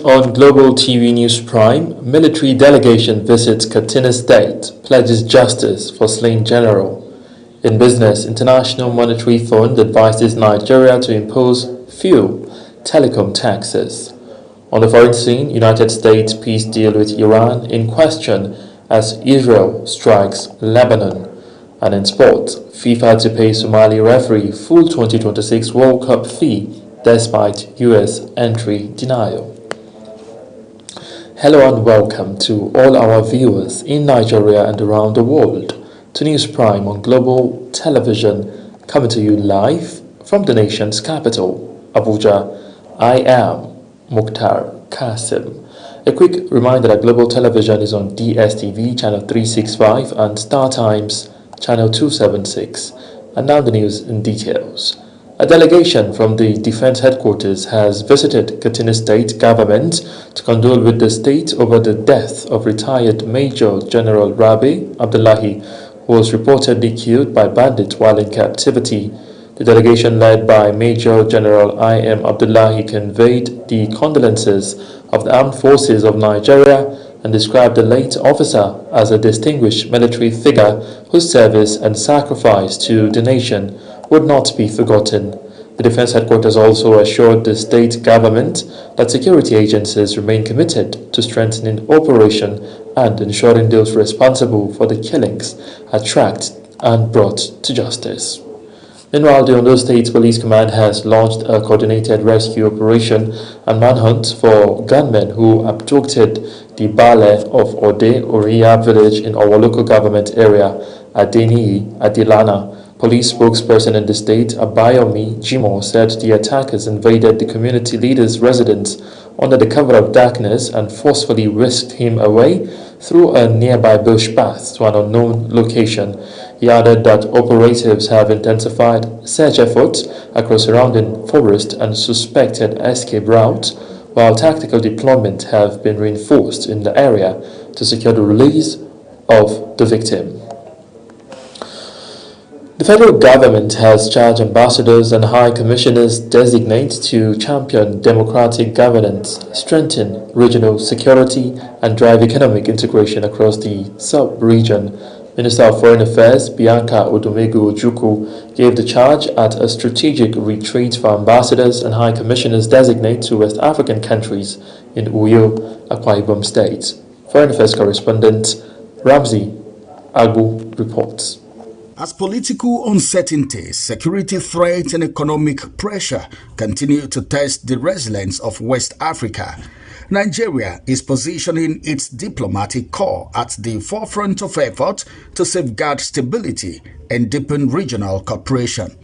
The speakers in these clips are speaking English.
on Global TV News Prime, military delegation visits Katsina State, pledges justice for slain general. In business, International Monetary Fund advises Nigeria to impose fuel, telecom taxes. On the foreign scene, United States peace deal with Iran in question as Israel strikes Lebanon. And in sport, FIFA to pay Somali referee full 2026 World Cup fee despite US entry denial. Hello and welcome to all our viewers in Nigeria and around the world to News Prime on Global Television, coming to you live from the nation's capital, Abuja. I am Mukhtar Qasim. A quick reminder that Global Television is on DSTV channel 365 and Star Times channel 276. And now the news in details. A delegation from the Defense Headquarters has visited Katsina State government to condole with the state over the death of retired Major General Rabi Abdullahi, who was reportedly killed by bandits while in captivity. The delegation led by Major General I.M. Abdullahi conveyed the condolences of the Armed Forces of Nigeria and described the late officer as a distinguished military figure whose service and sacrifice to the nation would not be forgotten. The Defense Headquarters also assured the state government that security agencies remain committed to strengthening operation and ensuring those responsible for the killings are tracked and brought to justice. Meanwhile, the Ondo State Police Command has launched a coordinated rescue operation and manhunt for gunmen who abducted the Bale of Ode Oriya village in our local government area, Adeniyi Adilana. Police spokesperson in the state, Abayomi Jimo, said the attackers invaded the community leader's residence under the cover of darkness and forcefully whisked him away through a nearby bush path to an unknown location. He added that operatives have intensified search efforts across surrounding forest and suspected escape routes, while tactical deployment have been reinforced in the area to secure the release of the victim. The federal government has charged ambassadors and high commissioners designate to champion democratic governance, strengthen regional security, and drive economic integration across the sub-region. Minister of Foreign Affairs Bianca Odumegu Ojukwu gave the charge at a strategic retreat for ambassadors and high commissioners designate to West African countries in Uyo, Akwa Ibom State. Foreign Affairs correspondent Ramsey Agu reports. As political uncertainties, security threats and economic pressure continue to test the resilience of West Africa, Nigeria is positioning its diplomatic corps at the forefront of efforts to safeguard stability and deepen regional cooperation.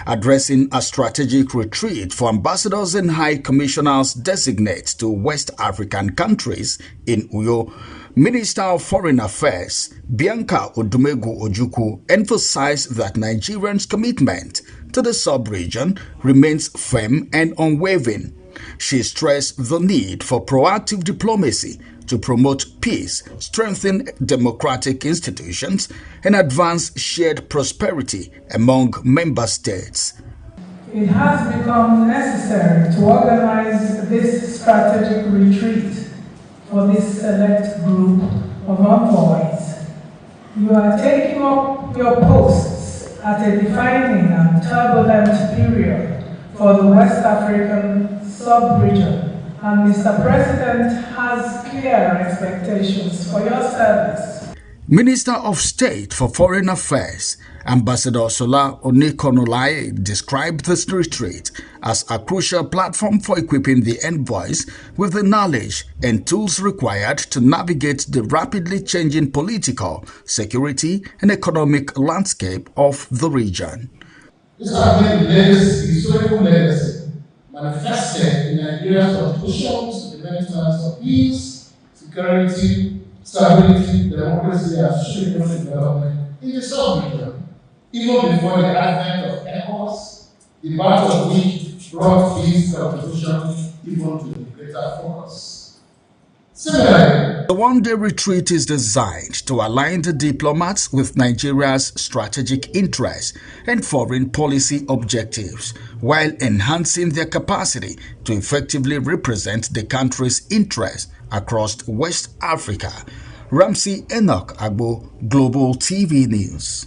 Addressing a strategic retreat for ambassadors and high commissioners designate to West African countries in Uyo, Minister of Foreign Affairs Bianca Odumegu Ojukwu emphasized that Nigerians' commitment to the sub-region remains firm and unwavering. She stressed the need for proactive diplomacy to promote peace, strengthen democratic institutions, and advance shared prosperity among member states. It has become necessary to organize this strategic retreat for this select group of envoys. You are taking up your posts at a defining and turbulent period for the West African sub-region, and Mr. President has clear expectations for your service. Minister of State for Foreign Affairs, Ambassador Sola Onikonolaye, described this retreat as a crucial platform for equipping the envoys with the knowledge and tools required to navigate the rapidly changing political, security, and economic landscape of the region. This has been the legacy, historical legacy, manifested in Nigeria's contributions to the maintenance of peace, security, stability, democracy, and social development in the sub-region, even before the advent of ECOWAS, the battle of which brought peace contribution even to the greater focus. Similarly, The one-day retreat is designed to align the diplomats with Nigeria's strategic interests and foreign policy objectives, while enhancing their capacity to effectively represent the country's interests across West Africa. Ramsey Enoch Agbo, Global TV News.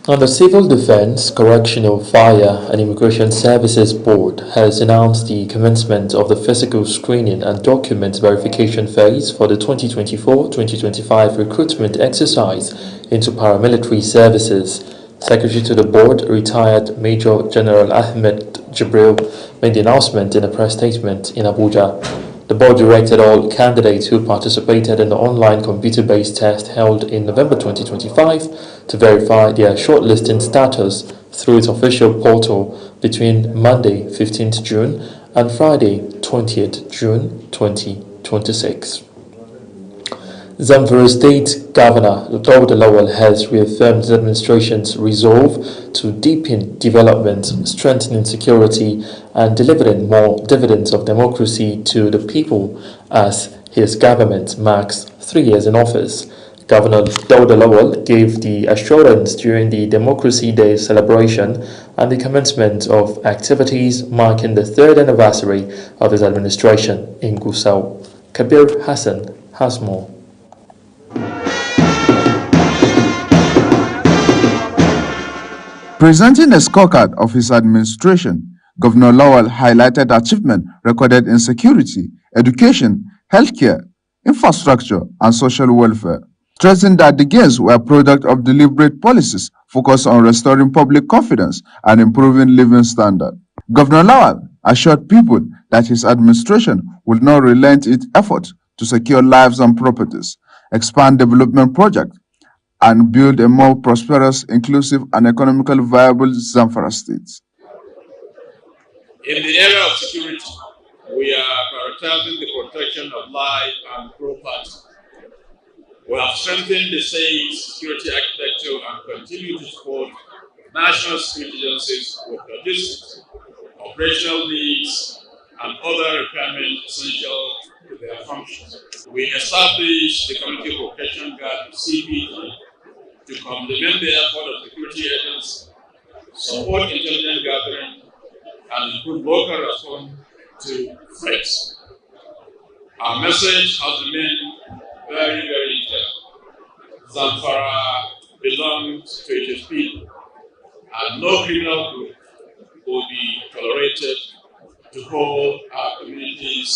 And the Civil Defense, Correctional, Fire and Immigration Services Board has announced the commencement of the physical screening and document verification phase for the 2024-2025 recruitment exercise into paramilitary services. Secretary to the board, retired Major General Ahmed Jibril, made the announcement in a press statement in Abuja. The board directed all candidates who participated in the online computer-based test held in November 2025 to verify their shortlisting status through its official portal between Monday 15th June and Friday 20th June 2026. Zamfara State Governor Dauda Lawal has reaffirmed the administration's resolve to deepen development, strengthening security, and delivering more dividends of democracy to the people as his government marks 3 years in office. Governor Dauda Lawal gave the assurance during the Democracy Day celebration and the commencement of activities marking the 3rd anniversary of his administration in Gusau. Kabir Hassan has more. Presenting a scorecard of his administration, Governor Lawal highlighted achievements recorded in security, education, healthcare, infrastructure, and social welfare, stressing that the gains were a product of deliberate policies focused on restoring public confidence and improving living standards. Governor Lawal assured people that his administration will not relent its efforts to secure lives and properties, expand development projects, and build a more prosperous, inclusive, and economically viable Zamfara state. In the area of security, we are prioritizing the protection of life and property. We have strengthened the state's security architecture and continue to support national security agencies with logistics, operational needs, and other requirements essential to their functions. We established the Community Protection Guard (CPG) to complement the effort of security agents, support intelligence gathering, and improve local response to threats. Our message has remained very, very clear. Zamfara belongs to its people, and no criminal group will be tolerated to hold our communities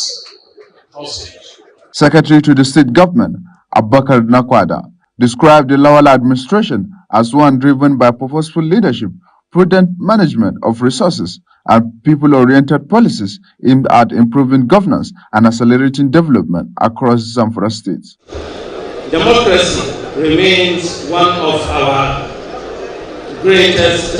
hostage. Secretary to the State Government, Abubakar Nakwada, described the Lawal administration as one driven by purposeful leadership, prudent management of resources, and people-oriented policies aimed at improving governance and accelerating development across Zamfara State. Democracy remains one of our greatest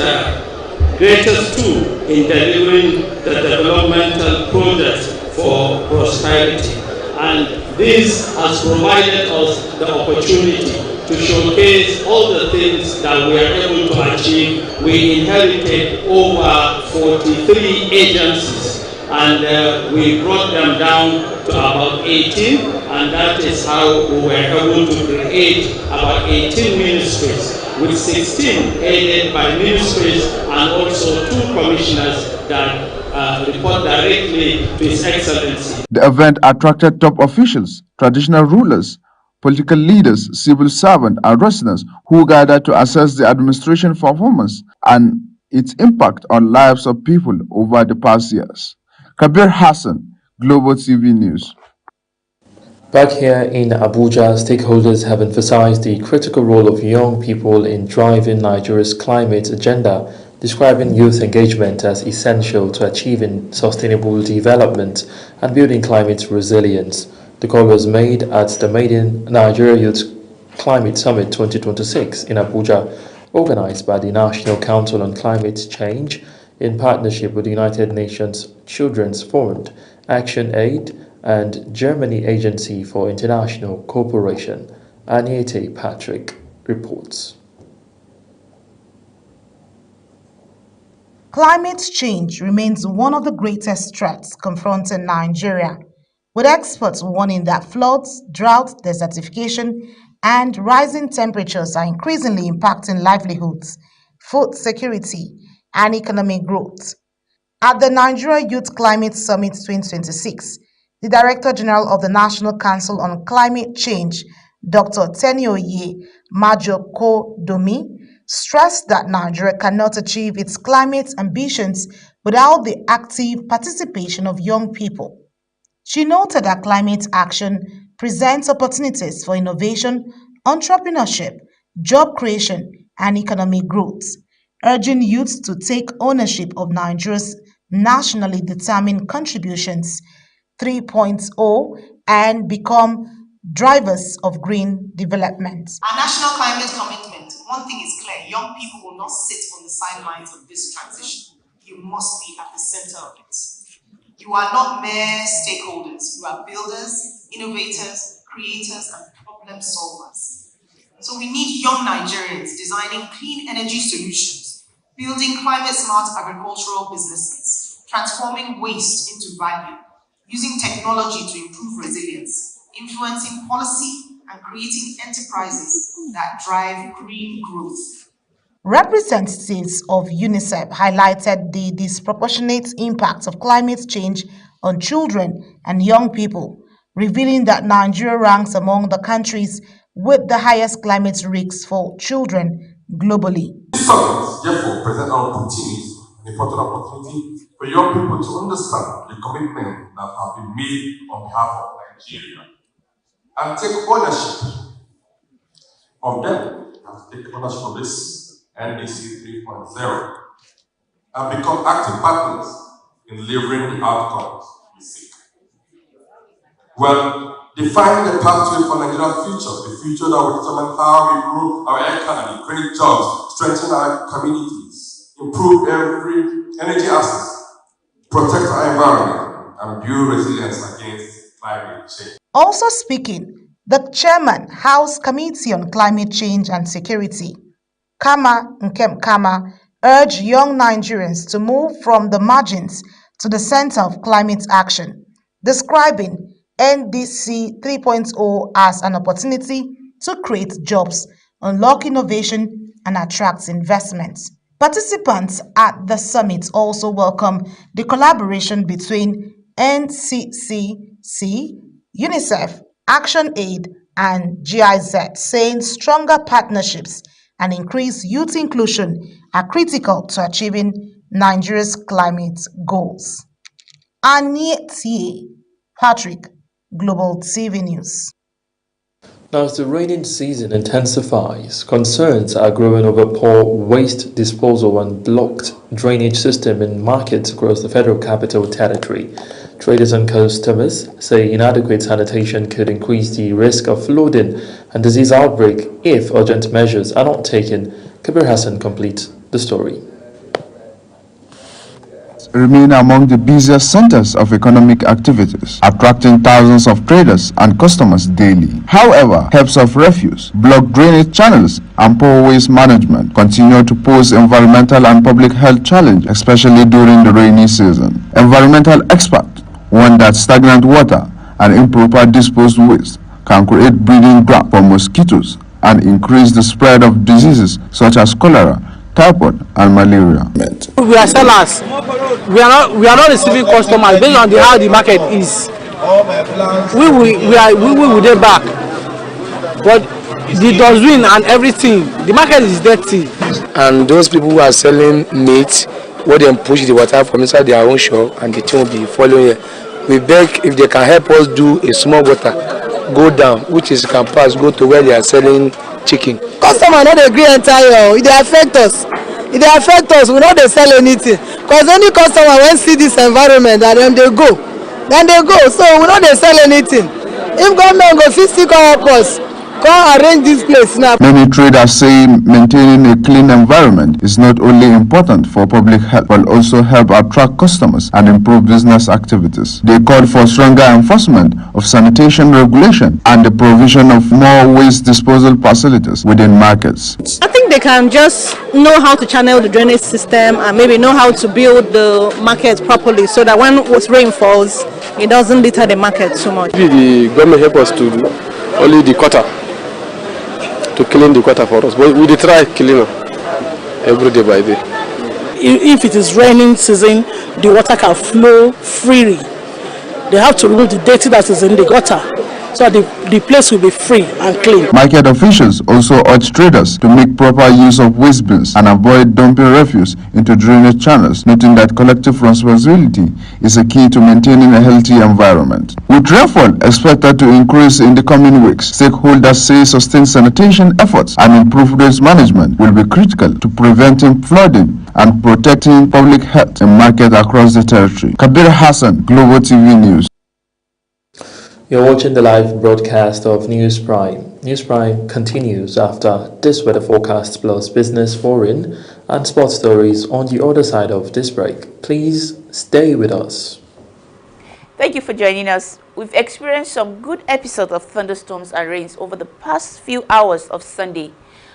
tool in delivering the developmental projects for prosperity. And this has provided us the opportunity to showcase all the things that we are able to achieve. We inherited over 43 agencies and we brought them down to about 18, and that is how we were able to create about 18 ministries, with 16 aided by ministries and also 2 commissioners that report directly to His Excellency. The event attracted top officials, traditional rulers, political leaders, civil servants, and residents who gathered to assess the administration performance and its impact on lives of people over the past years. Kabir Hassan, Global TV News. Back here in Abuja, stakeholders have emphasized the critical role of young people in driving Nigeria's climate agenda, describing youth engagement as essential to achieving sustainable development and building climate resilience. The call was made at the maiden Nigeria Youth Climate Summit 2026 in Abuja, organized by the National Council on Climate Change in partnership with the United Nations Children's Fund, Action Aid, and Germany Agency for International Cooperation. Aniete Patrick reports. Climate change remains one of the greatest threats confronting Nigeria. with experts warning that floods, drought, desertification, and rising temperatures are increasingly impacting livelihoods, food security, and economic growth. At the Nigeria Youth Climate Summit 2026, the Director General of the National Council on Climate Change, Dr. Tenioye Majokodomi, stressed that Nigeria cannot achieve its climate ambitions without the active participation of young people. She noted that climate action presents opportunities for innovation, entrepreneurship, job creation, and economic growth, urging youths to take ownership of Nigeria's nationally determined contributions 3.0 and become drivers of green development. Our national climate commitment, one thing is clear, young people will not sit on the sidelines of this transition. You must be at the center of it. You are not mere stakeholders, you are builders, innovators, creators, and problem solvers. So we need young Nigerians designing clean energy solutions, building climate-smart agricultural businesses, transforming waste into value, using technology to improve resilience, influencing policy, and creating enterprises that drive green growth. Representatives of UNICEF highlighted the disproportionate impact of climate change on children and young people, revealing that Nigeria ranks among the countries with the highest climate risks for children globally. This summit, therefore, presents an opportunity, an important opportunity for young people to understand the commitment that have been made on behalf of Nigeria and take ownership of them, and take ownership of this NDC 3.0 and become active partners in delivering the outcomes we seek. Well, define the pathway for Nigeria's future, the future that will determine how we grow our economy, create jobs, strengthen our communities, improve every energy asset, protect our environment, and build resilience against climate change. Also speaking, the Chairman, House Committee on Climate Change and Security, Kama Nkem Kama, urged young Nigerians to move from the margins to the center of climate action, describing NDC 3.0 as an opportunity to create jobs, unlock innovation, and attract investments. Participants at the summit also welcomed the collaboration between NCCC, UNICEF, ActionAid, and GIZ, saying stronger partnerships and increased youth inclusion are critical to achieving Nigeria's climate goals. Anietie Patrick, Global TV News. Now, as the rainy season intensifies, concerns are growing over poor waste disposal and blocked drainage system in markets across the Federal Capital Territory. Traders and customers say inadequate sanitation could increase the risk of flooding and disease outbreak if urgent measures are not taken. Kabir Hassan completes the story. Remain among the busiest centers of economic activities, attracting thousands of traders and customers daily. However, heaps of refuse, blocked drainage channels, and poor waste management continue to pose environmental and public health challenges, especially during the rainy season. Environmental experts warn that stagnant water and improper disposed waste can create breeding ground for mosquitoes and increase the spread of diseases such as cholera, typhoid, and malaria. We are sellers. We are not receiving customers based on how the market is. We will get back, but the dustbin and everything, the market is dirty. And those people who are selling meat, what they push the water from inside their own shop, and the thing will be following it. We beg if they can help us do a small water, go down, which is can pass, go to where they are selling chicken. Customer not agree entire. It affect us. It affect us. We not they sell anything. Cause any customer when see this environment and then they go. So we not they sell anything. If government go physically help us, Come arrange this place now. Many traders say maintaining a clean environment is not only important for public health, but also help attract customers and improve business activities. They called for stronger enforcement of sanitation regulation and the provision of more waste disposal facilities within markets. I think they can just know how to channel the drainage system and maybe know how to build the market properly so that when rain falls, it doesn't litter the market too much. The government help us to do only the gutter, to clean the gutter for us, but we try cleaning every day by day. If it is raining season, the water can flow freely. They have to remove the dirty that is in the gutter so the place will be free and clean. Market officials also urge traders to make proper use of waste bins and avoid dumping refuse into drainage channels, noting that collective responsibility is a key to maintaining a healthy environment. With rainfall expected to increase in the coming weeks, stakeholders say sustained sanitation efforts and improved waste management will be critical to preventing flooding and protecting public health in markets across the territory. Kabir Hassan, Global TV News. You're watching the live broadcast of News Prime. News Prime continues after this weather forecast plus business, foreign and sports stories on the other side of this break. Please stay with us. Thank you for joining us. We've experienced some good episodes of thunderstorms and rains over the past few hours of Sunday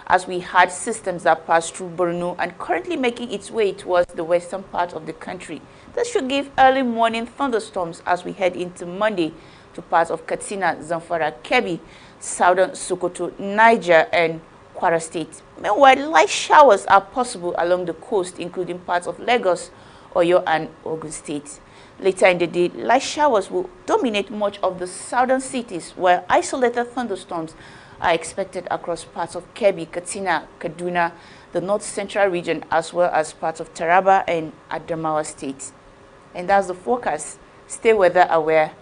as we had systems that passed through Borno and currently making its way towards the western part of the country. This should give early morning thunderstorms as we head into Monday to parts of Katsina, Zamfara, Kebbi, southern Sokoto, Niger, and Kwara State. Meanwhile, light showers are possible along the coast, including parts of Lagos, Oyo, and Ogun State. Later in the day, light showers will dominate much of the southern cities, while isolated thunderstorms are expected across parts of Kebbi, Katsina, Kaduna, the north-central region, as well as parts of Taraba and Adamawa State. And that's the forecast. Stay weather aware,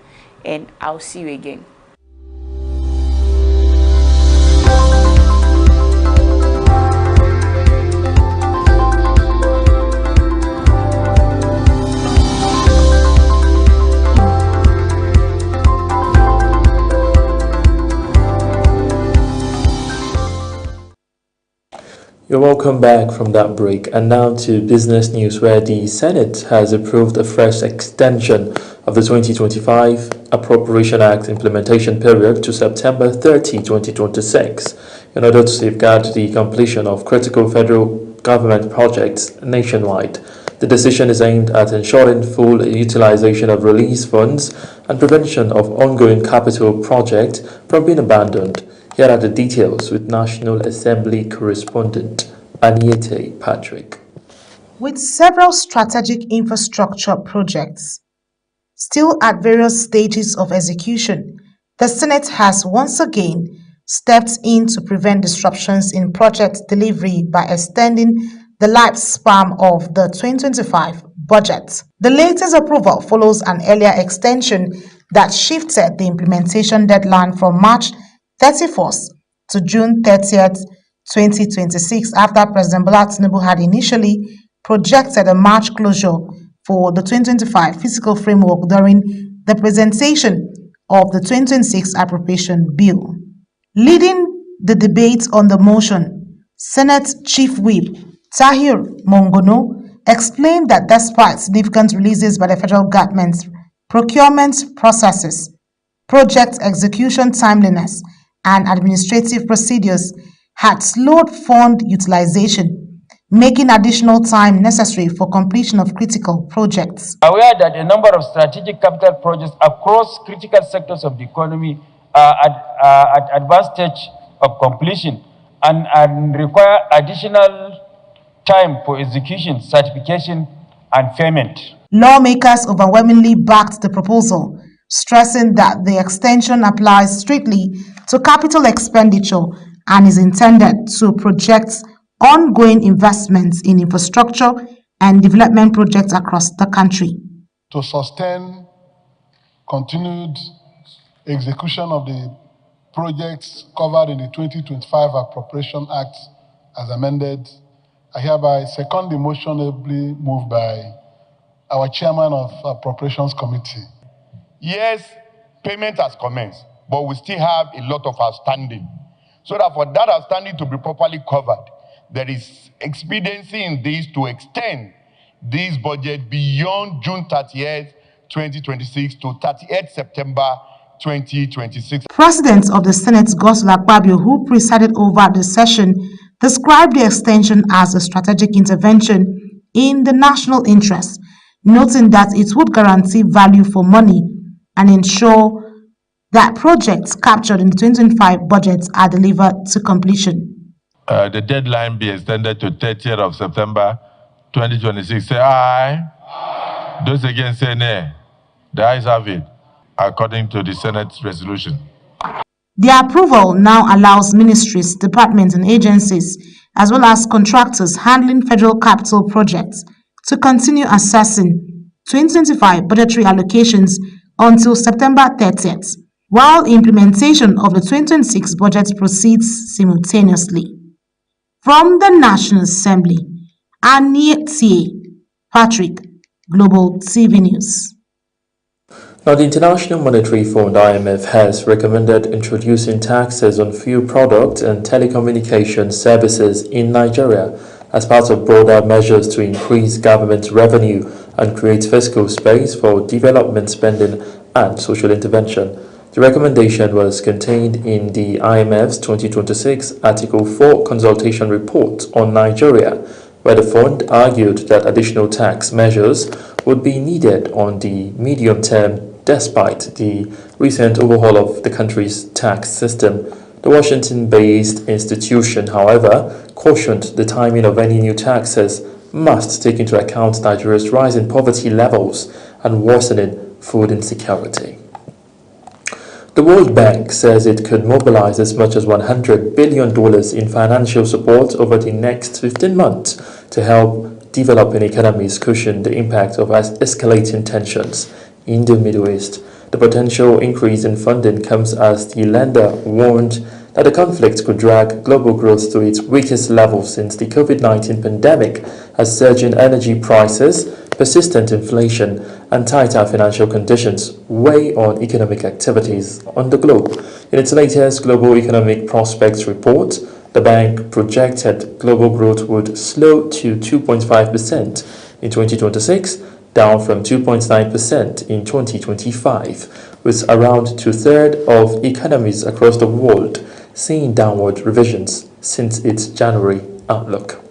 and I'll see you again. You're welcome back from that break, and now to business news, where the Senate has approved a fresh extension of the 2025 Appropriation Act implementation period to September 30, 2026, in order to safeguard the completion of critical federal government projects nationwide. The decision is aimed at ensuring full utilization of released funds and prevention of ongoing capital projects from being abandoned. Here are the details with National Assembly correspondent Aniete Patrick. With several strategic infrastructure projects still at various stages of execution, the Senate has once again stepped in to prevent disruptions in project delivery by extending the lifespan of the 2025 budget. The latest approval follows an earlier extension that shifted the implementation deadline from March 31st to June 30th, 2026, after President Bola Tinubu had initially projected a March closure for the 2025 fiscal framework during the presentation of the 2026 appropriation bill. Leading the debate on the motion, Senate Chief Whip Tahir Mongono explained that despite significant releases by the federal government's procurement processes, project execution timeliness, and administrative procedures had slowed fund utilization, making additional time necessary for completion of critical projects. Aware that a number of strategic capital projects across critical sectors of the economy are at advanced stage of completion and require additional time for execution, certification, and payment. Lawmakers overwhelmingly backed the proposal, stressing that the extension applies strictly to capital expenditure and is intended to project ongoing investments in infrastructure and development projects across the country. To sustain continued execution of the projects covered in the 2025 Appropriation Act as amended, I hereby second the motion ably moved by our chairman of Appropriations Committee. Yes, payment has commenced, but we still have a lot of outstanding. so that for that outstanding to be properly covered, there is expediency in this to extend this budget beyond June 30th, 2026 to 30th September 2026. President of the Senate, Godswill Akpabio, who presided over the session, described the extension as a strategic intervention in the national interest, noting that it would guarantee value for money and ensure that projects captured in the 2025 budget are delivered to completion. The deadline be extended to 30th of September 2026. Say aye. Aye. Those against say nay. The ayes have it, according to the Senate's resolution. The approval now allows ministries, departments, and agencies, as well as contractors handling federal capital projects, to continue assessing 2025 budgetary allocations until September 30th, while implementation of the 2026 budget proceeds simultaneously. From the National Assembly, Aniette Patrick, Global TV News. Now, the International Monetary Fund (IMF) has recommended introducing taxes on fuel products and telecommunication services in Nigeria as part of broader measures to increase government revenue and create fiscal space for development spending and social intervention. The recommendation was contained in the IMF's 2026 Article 4 consultation report on Nigeria, where the fund argued that additional tax measures would be needed on the medium term despite the recent overhaul of the country's tax system. The Washington-based institution, however, cautioned the timing of any new taxes must take into account Nigeria's rising poverty levels and worsening food insecurity. The World Bank says it could mobilize as much as $100 billion in financial support over the next 15 months to help developing economies cushion the impact of escalating tensions in the Middle East. The potential increase in funding comes as the lender warned that the conflict could drag global growth to its weakest level since the COVID-19 pandemic, as surging energy prices, persistent inflation, and tighter financial conditions weigh on economic activities on the globe. In its latest Global Economic Prospects report, the bank projected global growth would slow to 2.5% in 2026, down from 2.9% in 2025, with around two-thirds of economies across the world seeing downward revisions since its January outlook.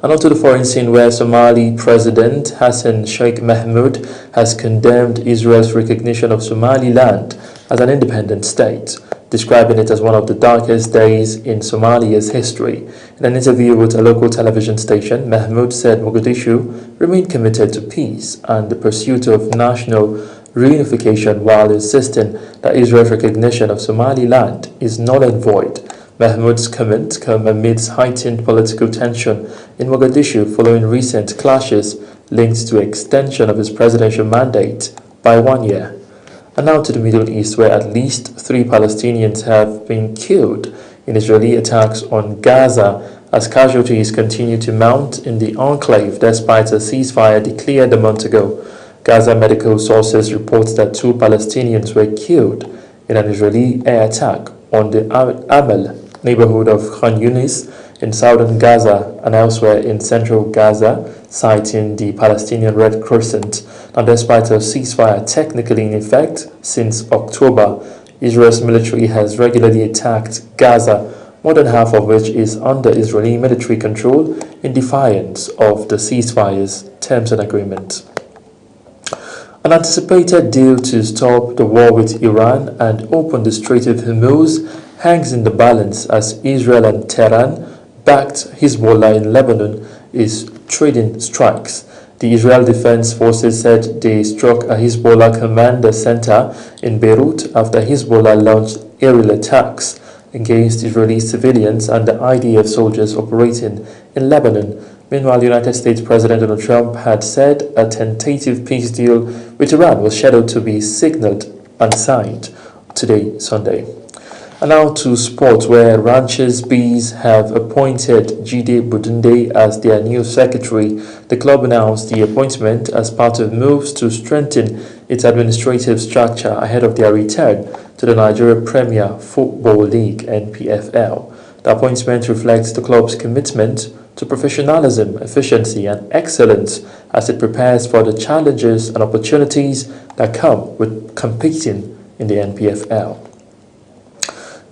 And on to the foreign scene, where Somali President Hassan Sheikh Mohamud has condemned Israel's recognition of Somaliland as an independent state, describing it as one of the darkest days in Somalia's history. In an interview with a local television station, Mohamud said Mogadishu remained committed to peace and the pursuit of national reunification while insisting that Israel's recognition of Somaliland is null and void. Mohamud's comments come amidst heightened political tension in Mogadishu following recent clashes linked to extension of his presidential mandate by 1 year. And now to the Middle East, where at least 3 Palestinians have been killed in Israeli attacks on Gaza as casualties continue to mount in the enclave despite a ceasefire declared a month ago. Gaza medical sources report that 2 Palestinians were killed in an Israeli air attack on the Amal neighborhood of Khan Yunis in southern Gaza and elsewhere in central Gaza, citing the Palestinian Red Crescent. And despite a ceasefire technically in effect since October, Israel's military has regularly attacked Gaza, more than half of which is under Israeli military control, in defiance of the ceasefire's terms and agreement. An anticipated deal to stop the war with Iran and open the Strait of Hormuz hangs in the balance as Israel and Tehran, backed Hezbollah in Lebanon, is trading strikes. The Israel Defense Forces said they struck a Hezbollah commander center in Beirut after Hezbollah launched aerial attacks against Israeli civilians and the IDF soldiers operating in Lebanon. Meanwhile, United States President Donald Trump had said a tentative peace deal with Iran was scheduled to be signaled and signed today, Sunday. And now to sports, where Ranches Bees have appointed Jide Budunde as their new secretary. The club announced the appointment as part of moves to strengthen its administrative structure ahead of their return to the Nigeria Premier Football League (NPFL). The appointment reflects the club's commitment to professionalism, efficiency, and excellence as it prepares for the challenges and opportunities that come with competing in the NPFL.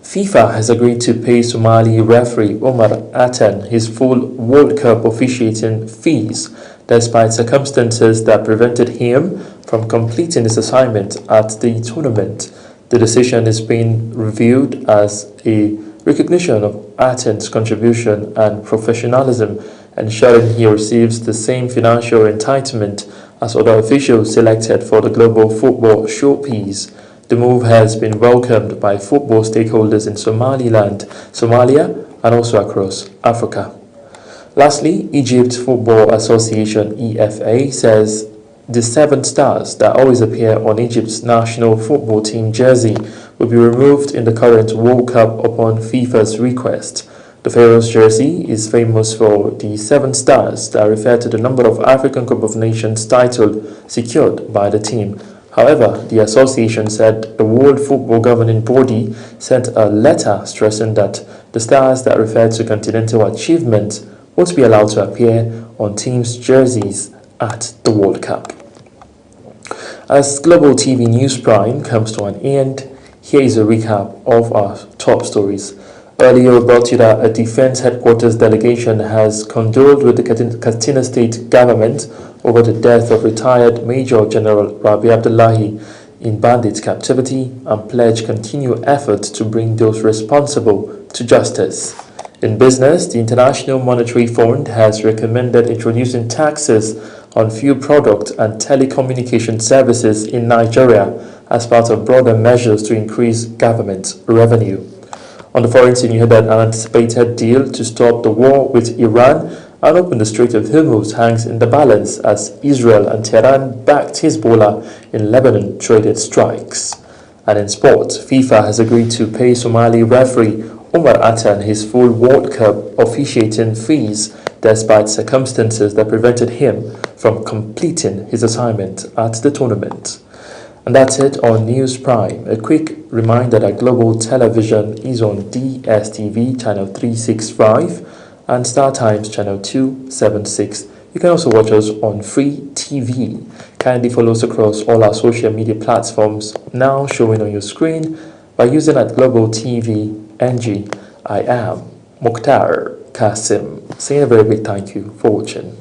FIFA has agreed to pay Somali referee Omar Attan his full World Cup officiating fees, despite circumstances that prevented him from completing his assignment at the tournament. The decision is being reviewed as a recognition of Attan's contribution and professionalism, ensuring he receives the same financial entitlement as other officials selected for the Global Football Showpiece. The move has been welcomed by football stakeholders in Somaliland, Somalia, and also across Africa. Lastly, Egypt Football Association (EFA) says the 7 stars that always appear on Egypt's national football team jersey will be removed in the current World Cup upon FIFA's request. The Pharaohs jersey is famous for the 7 stars that refer to the number of African Cup of Nations title secured by the team. However, the association said the World Football Governing Body sent a letter stressing that the stars that refer to continental achievements won't be allowed to appear on teams' jerseys at the World Cup. As Global TV News Prime comes to an end, here is a recap of our top stories. Earlier, we brought you that a defense headquarters delegation has condoled with the Katsina State government over the death of retired Major General Rabi Abdullahi in bandit captivity and pledged continued efforts to bring those responsible to justice. In business, the International Monetary Fund has recommended introducing taxes on fuel products and telecommunication services in Nigeria as part of broader measures to increase government revenue. On the foreign scene, you heard that an anticipated deal to stop the war with Iran and open the Strait of Hormuz hangs in the balance as Israel and Tehran backed Hezbollah in Lebanon traded strikes. And in sports, FIFA has agreed to pay Somali referee Omar Attan his full World Cup officiating fees, despite circumstances that prevented him from completing his assignment at the tournament. And that's it on News Prime. A quick reminder that Global Television is on DSTV channel 365 and Star Times channel 276. You can also watch us on Free TV. Kindly follow us across all our social media platforms now showing on your screen by using at Global TV NG. I am Mukhtar Kasim, saying a very big thank you for watching.